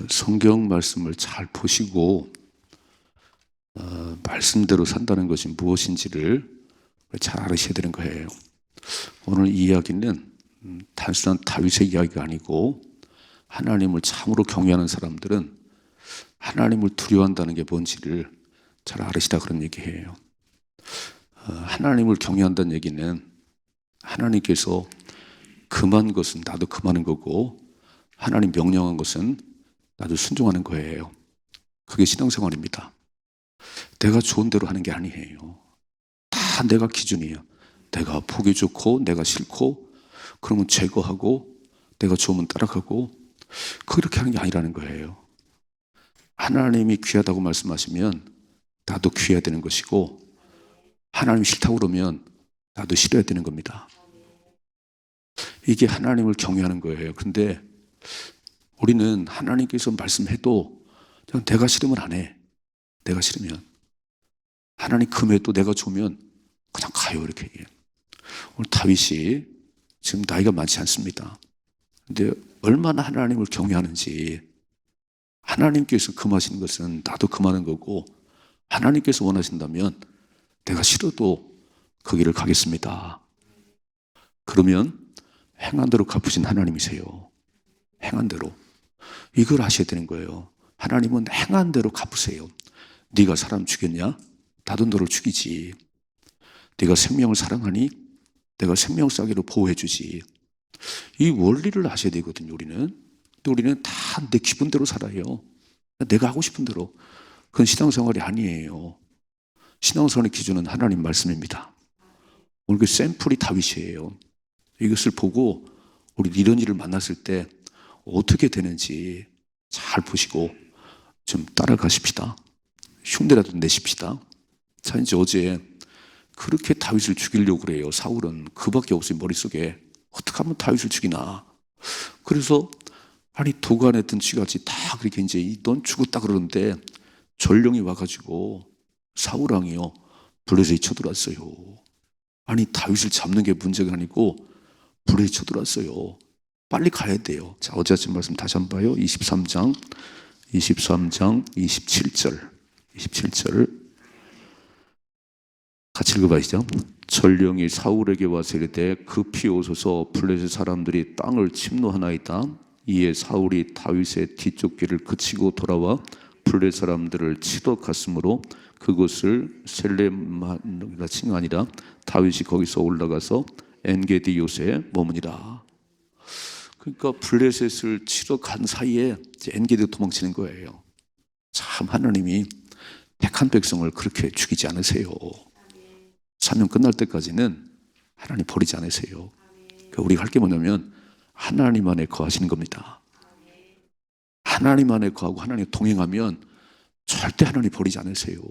성경 말씀을 잘 보시고 말씀대로 산다는 것이 무엇인지를 잘 알으셔야 되는 거예요. 오늘 이 이야기는 단순한 다윗의 이야기가 아니고 하나님을 참으로 경외하는 사람들은 하나님을 두려워한다는 게 뭔지를 잘 알으시다 그런 얘기예요. 하나님을 경외한다는 얘기는 하나님께서 금한 것은 나도 금하는 거고 하나님 명령한 것은 나도 순종하는 거예요. 그게 신앙생활입니다. 내가 좋은 대로 하는 게 아니에요. 다 내가 기준이에요. 내가 보기 좋고 내가 싫고 그러면 제거하고 내가 좋으면 따라가고 그렇게 하는 게 아니라는 거예요. 하나님이 귀하다고 말씀하시면 나도 귀해야 되는 것이고 하나님이 싫다고 그러면 나도 싫어야 되는 겁니다. 이게 하나님을 경외하는 거예요. 근데 우리는 하나님께서 말씀해도 그냥 내가 싫으면 안 해. 내가 싫으면. 하나님 금해도 내가 좋으면 그냥 가요. 이렇게 얘기해요. 오늘 다윗이 지금 나이가 많지 않습니다. 근데 얼마나 하나님을 경외하는지 하나님께서 금하시는 것은 나도 금하는 거고 하나님께서 원하신다면 내가 싫어도 그 길을 가겠습니다. 그러면 행한 대로 갚으신 하나님이세요. 행한 대로. 이걸 아셔야 되는 거예요. 하나님은 행한 대로 갚으세요. 네가 사람 죽였냐? 나도 너를 죽이지. 네가 생명을 사랑하니? 내가 생명 싸기로 보호해 주지. 이 원리를 아셔야 되거든요. 우리는. 또 우리는 다 내 기분대로 살아요. 내가 하고 싶은 대로. 그건 신앙생활이 아니에요. 신앙생활의 기준은 하나님 말씀입니다. 오늘 그 샘플이 다윗이에요. 이것을 보고 우리 이런 일을 만났을 때 어떻게 되는지 잘 보시고 좀 따라가십시다. 흉내라도 내십시다. 자, 이제 어제 그렇게 다윗을 죽이려고 그래요. 사울은 그밖에 없어요. 머릿속에. 어떻게 하면 다윗을 죽이나. 그래서 아니 도간했던 쥐같이 다 그렇게 이제 넌 죽었다 그러는데 전령이 와가지고 사울왕이요 블레셋에 쳐들어왔어요. 아니 다윗을 잡는 게 문제가 아니고 불에 쳐들어왔어요. 빨리 가야 돼요. 자, 어제 아침 말씀 다시 한번 봐요. 23장 27절 같이 읽어봐시죠. 전령이 사울에게 와서 이르되 급히 오소서 블레셋 사람들이 땅을 침노하나이다. 이에 사울이 다윗의 뒤쪽 길을 그치고 돌아와 블레셋 사람들을 치러 갔으므로 그곳을 셀렘이라 칭 아니라 다윗이 거기서 올라가서 엔게디 요새에 머무니라. 그러니까 블레셋을 치러 간 사이에 엔게디로 도망치는 거예요. 참 하나님이 택한 백성을 그렇게 죽이지 않으세요. 사명 끝날 때까지는 하나님 버리지 않으세요. 그러니까 우리가 할 게 뭐냐면 하나님 안에 거하시는 겁니다. 하나님 안에 거하고 하나님 동행하면 절대 하나님 버리지 않으세요.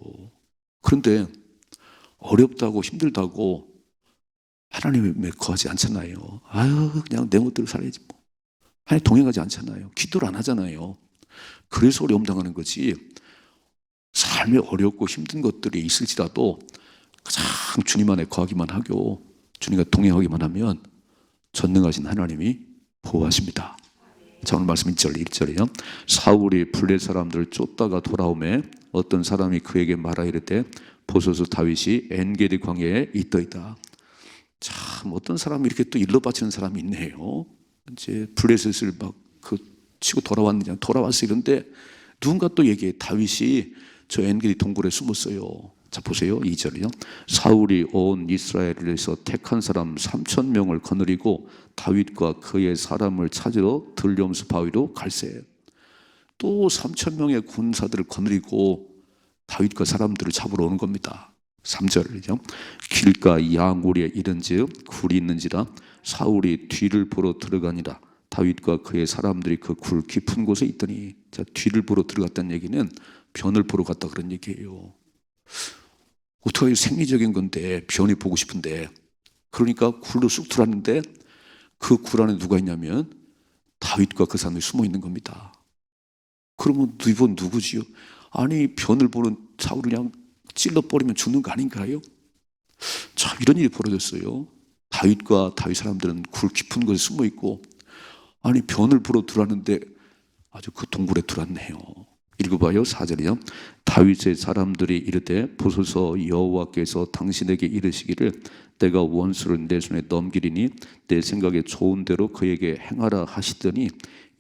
그런데 어렵다고 힘들다고 하나님에 거하지 않잖아요. 아유 그냥 내 멋대로 살아야지 뭐. 하나님 동행하지 않잖아요. 기도를 안 하잖아요. 그래서 어려움 당하는 거지. 삶에 어렵고 힘든 것들이 있을지라도 가장 주님 안에 거하기만 하고 주님과 동행하기만 하면 전능하신 하나님이 보호하십니다. 자, 오늘 말씀 1절이요. 사울이 블레셋 사람들을 쫓다가 돌아오매 어떤 사람이 그에게 말하 이르되 보소서 다윗이 엔게디 광야에 있더이다. 참 어떤 사람이 이렇게 또 일러 바치는 사람이 있네요. 이제 블레셋을 막 치고 돌아왔느냐 돌아왔어 이런데 누군가 또 얘기해. 다윗이 저 엔게디 동굴에 숨었어요. 자 보세요. 2절이요. 사울이 온 이스라엘에서 택한 사람 3,000명을 거느리고 다윗과 그의 사람을 찾으러 들염수 바위로 갈새. 또 3,000명의 군사들을 거느리고 다윗과 사람들을 잡으러 오는 겁니다. 3절이죠. 길가 양우리에 이른즉 굴이 있는지라 사울이 뒤를 보러 들어가니라. 다윗과 그의 사람들이 그 굴 깊은 곳에 있더니. 자, 뒤를 보러 들어갔다는 얘기는 변을 보러 갔다 그런 얘기예요. 어떻게 생리적인 건데 변이 보고 싶은데 그러니까 굴로 쑥 들어왔는데 그 굴 안에 누가 있냐면 다윗과 그 사람이 숨어 있는 겁니다. 그러면 이번 누구지요? 아니 변을 보는 사울을 그냥 찔러버리면 죽는 거 아닌가요? 참 이런 일이 벌어졌어요. 다윗과 다윗 사람들은 굴 깊은 곳에 숨어 있고 아니 변을 보러 들어왔는데 아주 그 동굴에 들어왔네요. 읽어봐요. 4절이요. 다윗의 사람들이 이르되 보소서 여호와께서 당신에게 이르시기를 내가 원수를 내 손에 넘기리니 내 생각에 좋은 대로 그에게 행하라 하시더니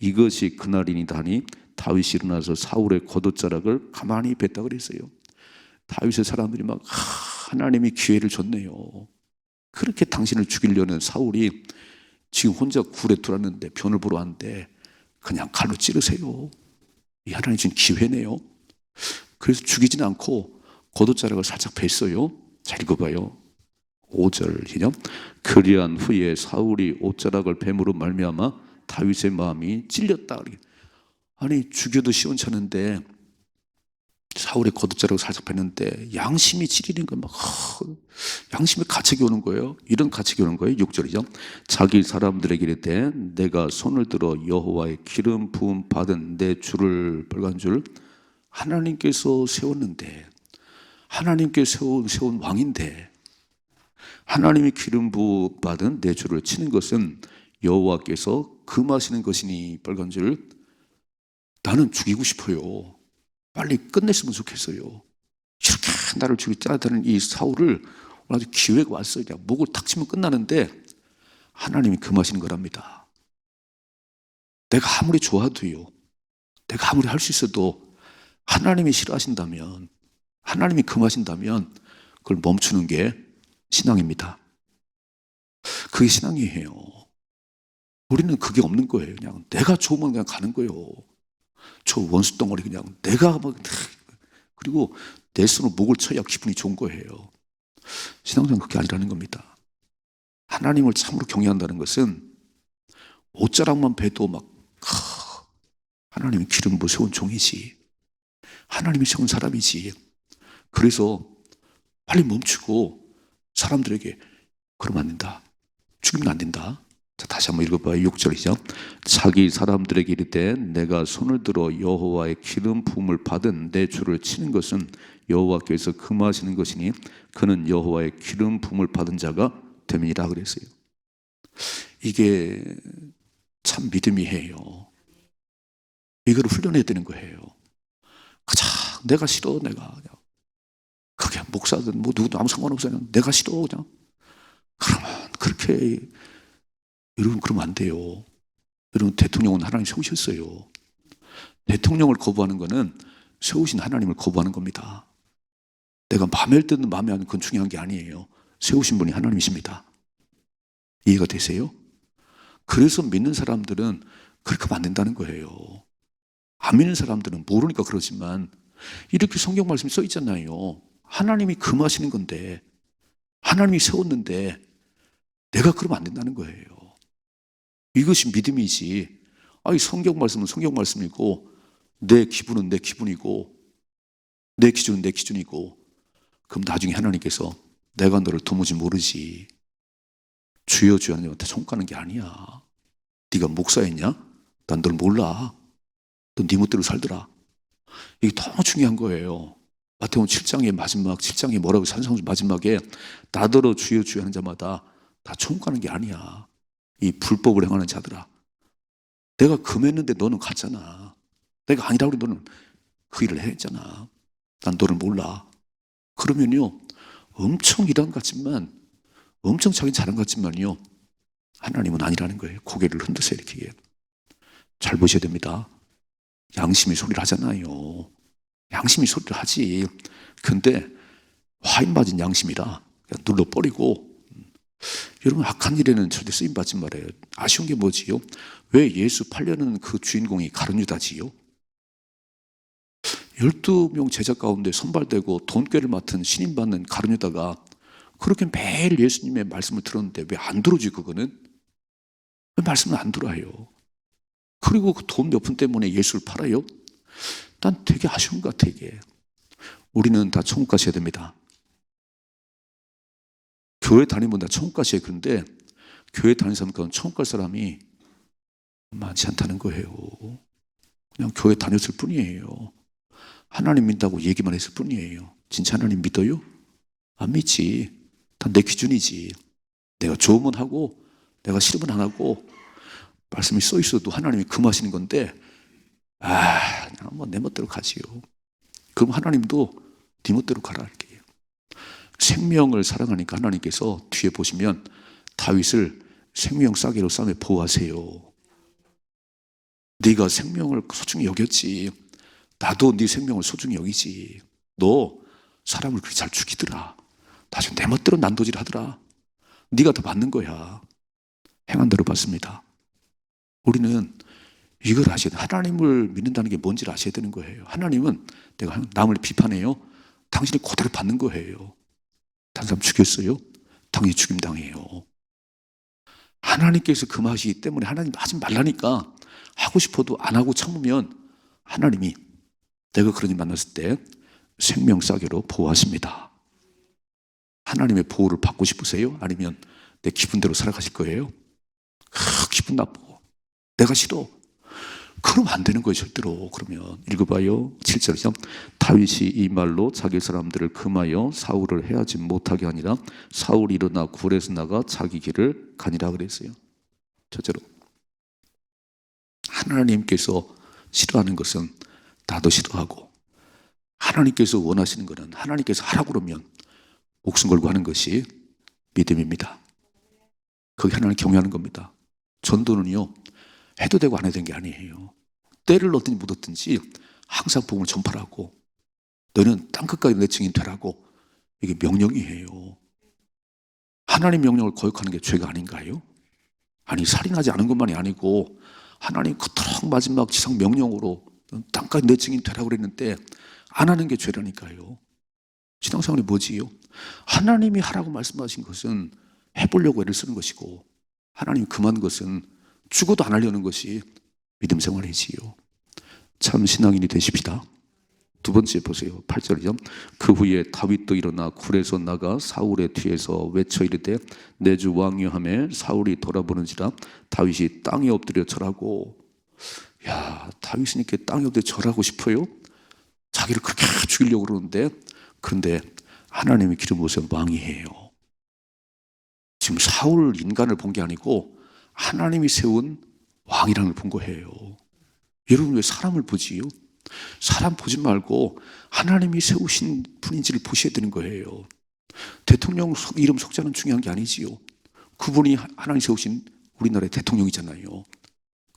이것이 그날이니다 하니 다윗이 일어나서 사울의 겉옷자락을 가만히 뱉다 그랬어요. 다윗의 사람들이 막 하나님이 기회를 줬네요. 그렇게 당신을 죽이려는 사울이 지금 혼자 굴에 들어왔는데 변을 보러 왔는데 그냥 칼로 찌르세요. 이 하나님 지금 기회네요. 그래서 죽이지는 않고 겉옷자락을 살짝 뱄어요. 잘 읽어봐요. 5절이요. 그리한 후에 사울이 옷자락을 뱀으로 말미암아 다윗의 마음이 찔렸다. 아니 죽여도 시원찮은데 사울의 겉옷자락을 살짝 뱉는데 양심이 찔리는 거예요. 막 양심에 가책이 오는 거예요. 이런 가책이 오는 거예요. 6절이죠. 자기 사람들에게 이르되 내가 손을 들어 여호와의 기름 부음 받은 내 주를 빨간 줄 하나님께서 세웠는데 하나님께 세운 왕인데 하나님이 기름 부음 받은 내 주를 치는 것은 여호와께서 금하시는 것이니 빨간 줄 나는 죽이고 싶어요. 빨리 끝냈으면 좋겠어요. 이렇게 나를 죽이 짜다는 이 사울을 아주 기회가 왔어요. 그냥 목을 탁 치면 끝나는데 하나님이 금하시는 거랍니다. 내가 아무리 좋아도요, 내가 아무리 할 수 있어도 하나님이 싫어하신다면, 하나님이 금하신다면 그걸 멈추는 게 신앙입니다. 그게 신앙이에요. 우리는 그게 없는 거예요. 그냥 내가 좋으면 그냥 가는 거예요. 저 원수 덩어리 그냥 내가 막 그리고 내 손으로 목을 쳐야 기분이 좋은 거예요. 신앙생활은 그게 아니라는 겁니다. 하나님을 참으로 경외한다는 것은 옷자락만 베도 막 하나님이 기름 부어 세운 종이지, 하나님이 세운 사람이지. 그래서 빨리 멈추고 사람들에게 그러면 안 된다, 죽이면 안 된다. 자, 다시 한번 읽어봐요. 6절이죠. 자기 사람들에게 이르되 내가 손을 들어 여호와의 기름 부음을 받은 내 주를 치는 것은 여호와께서 금하시는 것이니 그는 여호와의 기름 부음을 받은 자가 됨이니라 그랬어요. 이게 참 믿음이에요. 이걸 훈련해야 되는 거예요. 가장 내가 싫어, 내가 그게 목사든 뭐 누구도 아무 상관없어요. 내가 싫어 그냥. 그러면 그렇게 여러분 그러면 안 돼요. 여러분 대통령은 하나님 세우셨어요. 대통령을 거부하는 것은 세우신 하나님을 거부하는 겁니다. 내가 마음에 드는 마음에 안 드는 건 중요한 게 아니에요. 세우신 분이 하나님이십니다. 이해가 되세요? 그래서 믿는 사람들은 그렇게 하면 안 된다는 거예요. 안 믿는 사람들은 모르니까 그러지만 이렇게 성경 말씀이 써 있잖아요. 하나님이 금하시는 건데 하나님이 세웠는데 내가 그러면 안 된다는 거예요. 이것이 믿음이지. 아니 성경 말씀은 성경 말씀이고 내 기분은 내 기분이고 내 기준은 내 기준이고 그럼 나중에 하나님께서 내가 너를 도무지 모르지. 주여 주여 하나님한테 손가는 게 아니야. 네가 목사였냐? 난 널 몰라. 너 네 멋대로 살더라. 이게 너무 중요한 거예요. 마태복음 7장의 마지막 7장에 뭐라고 산상수 마지막에 나더러 주여 주여 하는 자마다 다 총가는 게 아니야. 이 불법을 행하는 자들아. 내가 금했는데 너는 갔잖아. 내가 아니라고 너는 그 일을 했잖아. 난 너를 몰라. 그러면요 엄청 일한 것 같지만 엄청 자기는 잘한 것 같지만요 하나님은 아니라는 거예요. 고개를 흔드세요. 이렇게. 잘 보셔야 됩니다. 양심이 소리를 하잖아요. 양심이 소리를 하지. 근데 화인 맞은 양심이라 그냥 눌러버리고. 여러분 악한 일에는 절대 쓰임받지 말아요. 아쉬운 게 뭐지요? 왜 예수 팔려는 그 주인공이 가룟유다지요? 12명 제자 가운데 선발되고 돈꾀를 맡은 신임받는 가룟유다가 그렇게 매일 예수님의 말씀을 들었는데 왜 안 들어지 그거는? 왜 말씀을 안 들어요? 그리고 그 돈 몇 푼 때문에 예수를 팔아요? 난 되게 아쉬운 것 같아 이게. 우리는 다 천국 가셔야 됩니다. 교회 다니면 다 천국 가셔야. 그런데 교회 다니는 사람 가운데 천국 갈 사람이 많지 않다는 거예요. 그냥 교회 다녔을 뿐이에요. 하나님 믿다고 얘기만 했을 뿐이에요. 진짜 하나님 믿어요? 안 믿지. 다 내 기준이지. 내가 좋으면 하고 내가 싫으면 안 하고 말씀이 써 있어도 하나님이 금하시는 건데 그냥 뭐 내 멋대로 가지요. 그럼 하나님도 네 멋대로 가라 할게요. 생명을 사랑하니까 하나님께서 뒤에 보시면 다윗을 생명 싸개로 싸매 보호하세요. 네가 생명을 소중히 여겼지. 나도 네 생명을 소중히 여기지. 너 사람을 그렇게 잘 죽이더라. 나중에 내 멋대로 난도질 하더라. 네가 더 맞는 거야. 행한 대로 받습니다. 우리는 이걸 아셔야 돼. 하나님을 믿는다는 게 뭔지를 아셔야 되는 거예요. 하나님은 내가 남을 비판해요. 당신이 그대로 받는 거예요. 다른 사람 죽였어요? 당연히 죽임당해요. 하나님께서 그 맛이기 때문에 하나님 하지 말라니까 하고 싶어도 안 하고 참으면 하나님이 내가 그런 일 만났을 때 생명 싸개로 보호하십니다. 하나님의 보호를 받고 싶으세요? 아니면 내 기분대로 살아가실 거예요? 기분 나빠. 내가 싫어. 그러면 안 되는 거예요, 절대로. 그러면 읽어봐요. 7절이죠. 다윗이 이 말로 자기 사람들을 금하여 사울을 해하지 못하게 하니라. 사울이 일어나 굴에서 나가 자기 길을 가니라 그랬어요. 첫째로 하나님께서 싫어하는 것은 나도 싫어하고, 하나님께서 원하시는 것은 하나님께서 하라고 그러면 목숨 걸고 하는 것이 믿음입니다. 그게 하나님 경외하는 겁니다. 전도는요, 해도 되고 안 해도 되는 게 아니에요. 때를 얻든지 못 얻든지 항상 복음을 전파하고, 너는 땅끝까지 내 증인 되라고, 이게 명령이에요. 하나님 명령을 거역하는 게 죄가 아닌가요? 아니, 살인하지 않은 것만이 아니고 하나님 그토록 마지막 지상 명령으로 땅까지 내 증인 되라고 그랬는데 안 하는 게 죄라니까요. 신앙생활이 뭐지요? 하나님이 하라고 말씀하신 것은 해보려고 애를 쓰는 것이고, 하나님이 금한 것은 죽어도 안 하려는 것이 믿음 생활이지요. 참 신앙인이 되십시다. 두 번째 보세요. 8절이죠. 그 후에 다윗도 일어나 굴에서 나가 사울의 뒤에서 외쳐 이르되 내 주 왕이여 하매 사울이 돌아보는지라 다윗이 땅에 엎드려 절하고. 야, 다윗은 이렇게 땅에 엎드려 절하고 싶어요? 자기를 그렇게 죽이려고 그러는데, 그런데 하나님이 기름 부으신 왕이에요. 지금 사울 인간을 본 게 아니고 하나님이 세운 왕이라는 걸 본 거예요. 여러분 왜 사람을 보지요? 사람 보지 말고 하나님이 세우신 분인지를 보셔야 되는 거예요. 대통령 이름 석자는 중요한 게 아니지요. 그분이 하나님 세우신 우리나라의 대통령이잖아요.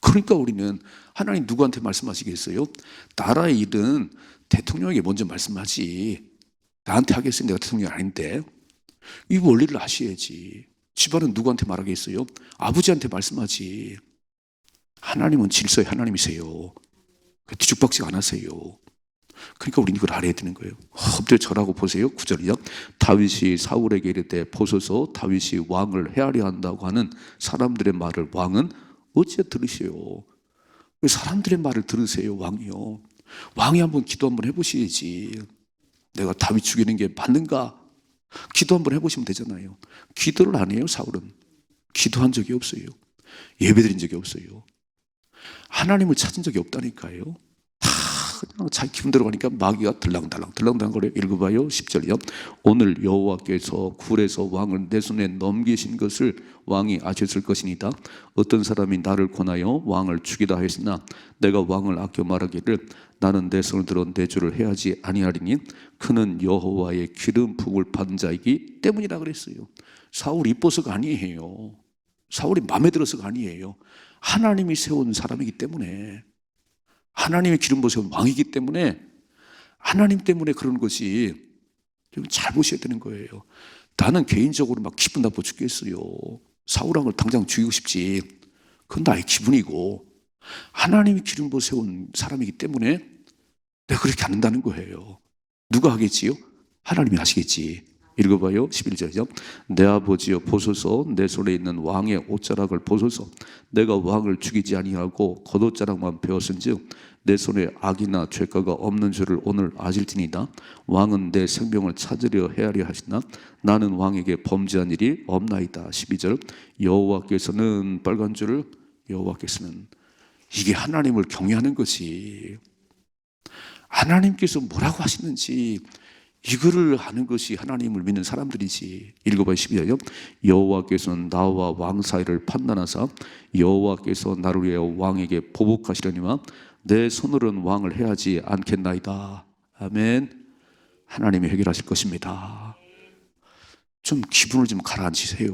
그러니까 우리는 하나님 누구한테 말씀하시겠어요? 나라의 일은 대통령에게 먼저 말씀하지, 나한테 하겠어요? 내가 대통령이 아닌데. 이 원리를 아셔야지. 집안은 누구한테 말하겠어요? 아버지한테 말씀하지. 하나님은 질서의 하나님이세요. 뒤죽박죽 안 하세요. 그러니까 우리는 이걸 알아야 되는 거예요. 엎드려 절하고 보세요. 9절이요. 다윗이 사울에게 이르되 보소서 다윗이 왕을 해하려 한다고 하는 사람들의 말을 왕은 어찌 들으시오? 왜 사람들의 말을 들으세요? 왕이요. 왕이 한번 기도 한번 해보셔야지. 내가 다윗 죽이는 게 맞는가? 기도 한번 해보시면 되잖아요. 기도를 안 해요. 사울은 기도한 적이 없어요. 예배드린 적이 없어요. 하나님을 찾은 적이 없다니까요. 다 그냥 자기 기분대로 가니까 마귀가 들랑달랑 거려요. 읽어봐요. 10절이요. 오늘 여호와께서 굴에서 왕을 내 손에 넘기신 것을 왕이 아셨을 것이니이다. 어떤 사람이 나를 권하여 왕을 죽이다 하였으나 내가 왕을 아껴 말하기를 나는 내 손을 들어 내 주를 해하지 아니하리니 그는 여호와의 기름 부음을 받은 자이기 때문이라 그랬어요. 사울이 이뻐서가 아니에요. 사울이 마음에 들어서가 아니에요. 하나님이 세운 사람이기 때문에, 하나님의 기름 부으신 왕이기 때문에, 하나님 때문에 그런 것이 잘 보셔야 되는 거예요. 나는 개인적으로 막 기분 나빠 죽겠어요. 사울왕을 당장 죽이고 싶지. 그건 나의 기분이고, 하나님이 기름 부어 세운 사람이기 때문에 내가 그렇게 않는다는 거예요. 누가 하겠지요? 하나님이 하시겠지. 읽어봐요. 11절이죠. 내 아버지여 보소서 내 손에 있는 왕의 옷자락을 보소서. 내가 왕을 죽이지 아니하고 겉옷자락만 베었은즉 내 손에 악이나 죄가가 없는 줄을 오늘 아실지니이다. 왕은 내 생명을 찾으려 헤아려 하시나 나는 왕에게 범죄한 일이 없나이다. 12절. 여호와께서는 빨간 줄을, 여호와께서는, 이게 하나님을 경외하는 것이, 하나님께서 뭐라고 하시는지 이거를 하는 것이 하나님을 믿는 사람들이지. 읽어봐요. 12절이요. 여호와께서는 나와 왕 사이를 판단하사 여호와께서 나를 위하여 왕에게 보복하시려니와 내 손으로는 왕을 해야지 않겠나이다. 아멘. 하나님이 해결하실 것입니다. 좀 기분을 좀 가라앉히세요.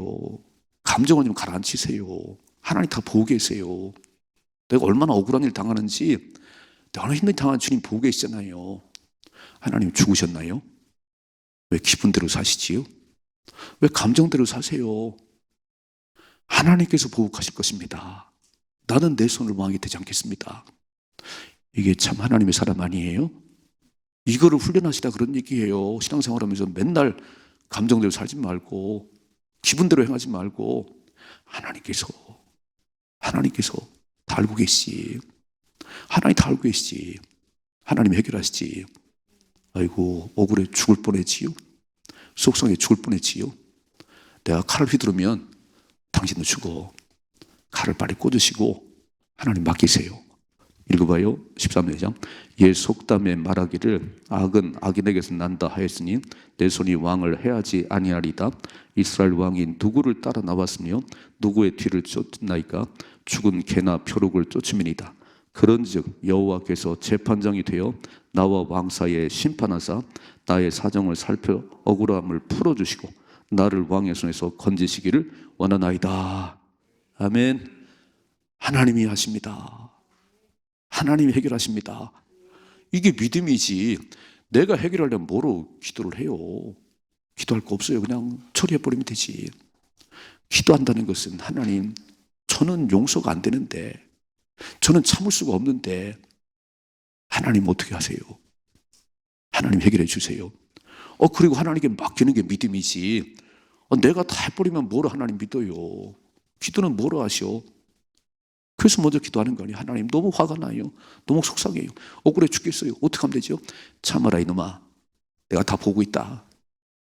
감정을 좀 가라앉히세요. 하나님 다 보고 계세요. 내가 얼마나 억울한 일 당하는지, 내가 얼마나 힘든 일 당하는 주님 보고 계시잖아요. 하나님 죽으셨나요? 왜 기분대로 사시지요? 왜 감정대로 사세요? 하나님께서 보복하실 것입니다. 나는 내 손을 왕이 되지 않겠습니다. 이게 참 하나님의 사람 아니에요? 이거를 훈련하시다 그런 얘기예요. 신앙생활하면서 맨날 감정대로 살지 말고 기분대로 행하지 말고 하나님께서 다 알고 계시지. 하나님 다 알고 계시지. 하나님 해결하시지. 아이고 억울해 죽을 뻔했지요. 속상해 죽을 뻔했지요. 내가 칼을 휘두르면 당신도 죽어. 칼을 빨리 꽂으시고 하나님 맡기세요. 읽어봐요. 13장. 옛 속담에 말하기를 악은 악인에게서 난다 하였으니 내 손이 왕을 해야지 아니하리다. 이스라엘 왕이 누구를 따라 나왔으며 누구의 뒤를 쫓나이까? 죽은 개나 표록을 쫓음이니이다. 그런즉 여호와께서 재판장이 되어 나와 왕 사이에 심판하사 나의 사정을 살펴 억울함을 풀어주시고 나를 왕의 손에서 건지시기를 원하나이다. 아멘. 하나님이 하십니다. 하나님이 해결하십니다. 이게 믿음이지. 내가 해결하려면 뭐로 기도를 해요? 기도할 거 없어요. 그냥 처리해버리면 되지. 기도한다는 것은 하나님, 저는 용서가 안 되는데, 저는 참을 수가 없는데 하나님 어떻게 하세요? 하나님 해결해 주세요. 그리고 하나님께 맡기는 게 믿음이지. 내가 다 해버리면 뭐로 하나님 믿어요? 기도는 뭐로 하셔? 그래서 먼저 기도하는 거 아니에요. 하나님 너무 화가 나요. 너무 속상해요. 억울해 죽겠어요. 어떻게 하면 되죠? 참아라 이놈아. 내가 다 보고 있다.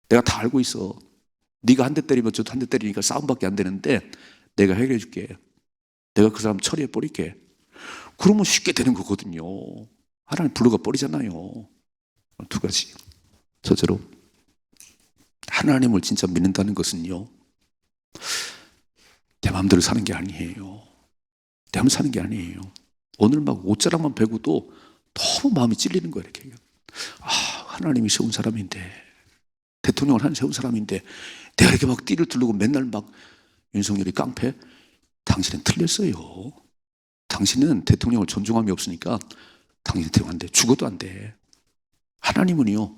내가 다 알고 있어. 네가 한 대 때리면 저도 한 대 때리니까 싸움밖에 안 되는데 내가 해결해 줄게. 내가 그 사람 처리해 버릴게. 그러면 쉽게 되는 거거든요. 하나님 불러가 버리잖아요. 두 가지. 첫째로 하나님을 진짜 믿는다는 것은요, 내 마음대로 사는 게 아니에요. 내 마음대로 사는 게 아니에요. 오늘 막 옷자락만 베고도 너무 마음이 찔리는 거예요. 이렇게. 하나님이 세운 사람인데, 대통령을 하나님 세운 사람인데 내가 이렇게 막 띠를 두르고 맨날 막 윤석열이 깡패? 당신은 틀렸어요. 당신은 대통령을 존중함이 없으니까 당신 대통령 안 돼. 죽어도 안 돼. 하나님은요,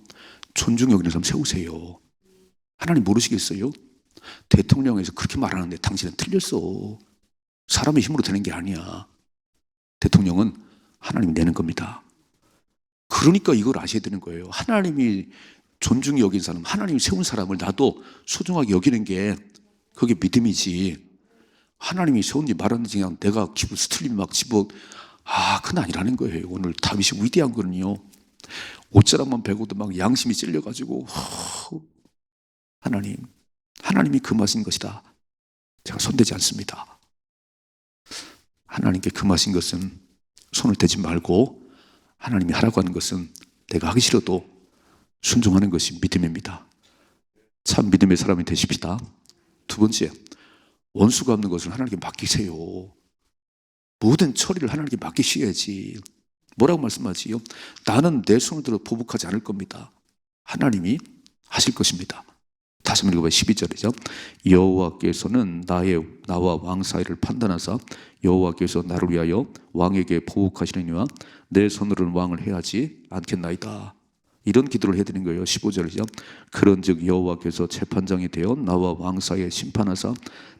존중 여기는 사람 세우세요. 하나님 모르시겠어요? 대통령에서 그렇게 말하는데 당신은 틀렸어. 사람의 힘으로 되는 게 아니야. 대통령은 하나님이 내는 겁니다. 그러니까 이걸 아셔야 되는 거예요. 하나님이 존중이 여긴 사람, 하나님이 세운 사람을 나도 소중하게 여기는 게 그게 믿음이지. 하나님이 세운지 말았는지 그냥 내가 기분 스틀림 막 그건 아니라는 거예요. 오늘 다윗이 위대한 거는요, 옷자락만 베고도 막 양심이 찔려가지고 하나님이 금하신 것이다. 제가 손대지 않습니다. 하나님께 금하신 것은 손을 대지 말고 하나님이 하라고 하는 것은 내가 하기 싫어도 순종하는 것이 믿음입니다. 참 믿음의 사람이 되십시다. 두 번째, 원수가 없는 것을 하나님께 맡기세요. 모든 처리를 하나님께 맡기셔야지. 뭐라고 말씀하지요? 나는 내 손을 들어 보복하지 않을 겁니다. 하나님이 하실 것입니다. 다시 한번 읽어봐요. 12절이죠. 여호와께서는 나와 왕 사이를 판단하사 여호와께서 나를 위하여 왕에게 보복하시느니와 내 손으로는 왕을 해야지 않겠나이다. 이런 기도를 해드린 거예요. 15절이죠. 그런즉 여호와께서 재판장이 되어 나와 왕 사이에 심판하사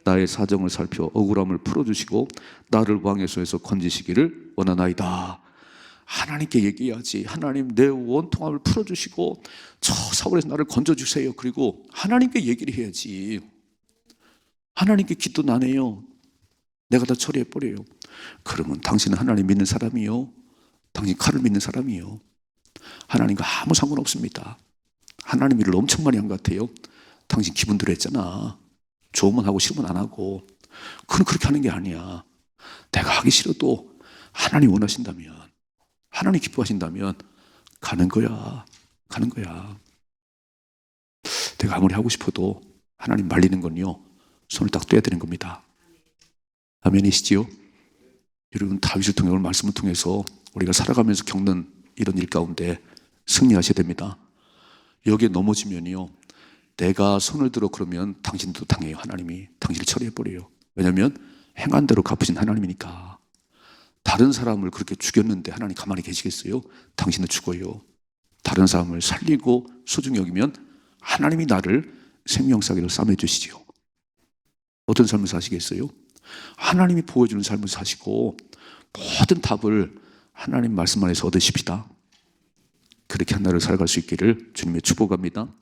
나의 사정을 살펴 억울함을 풀어주시고 나를 왕의 손에서 건지시기를 원하나이다. 하나님께 얘기해야지. 하나님 내 원통함을 풀어주시고 저 사울에서 나를 건져주세요. 그리고 하나님께 얘기를 해야지. 하나님께 기도 나네요. 내가 다 처리해버려요. 그러면 당신은 하나님 믿는 사람이요, 당신 칼을 믿는 사람이요, 하나님과 아무 상관없습니다. 하나님 일을 엄청 많이 한 것 같아요. 당신 기분대로 했잖아. 좋으면 하고 싫으면 안 하고. 그건 그렇게 하는 게 아니야. 내가 하기 싫어도 하나님 원하신다면, 하나님 기뻐하신다면 가는 거야. 내가 아무리 하고 싶어도 하나님 말리는 건요, 손을 딱 떼야 되는 겁니다. 아멘이시지요? 여러분, 다윗을 통해 오늘 말씀을 통해서 우리가 살아가면서 겪는 이런 일 가운데 승리하셔야 됩니다. 여기에 넘어지면요, 내가 손을 들어 그러면 당신도 당해요. 하나님이 당신을 처리해버려요. 왜냐하면 행한 대로 갚으신 하나님이니까. 다른 사람을 그렇게 죽였는데 하나님 가만히 계시겠어요? 당신도 죽어요. 다른 사람을 살리고 소중히 여기면 하나님이 나를 생명사기로 싸매주시죠. 어떤 삶을 사시겠어요? 하나님이 보여주는 삶을 사시고 모든 답을 하나님 말씀 안에서 얻으십시다. 그렇게 한 날을 살아갈 수 있기를 주님의 축복합니다.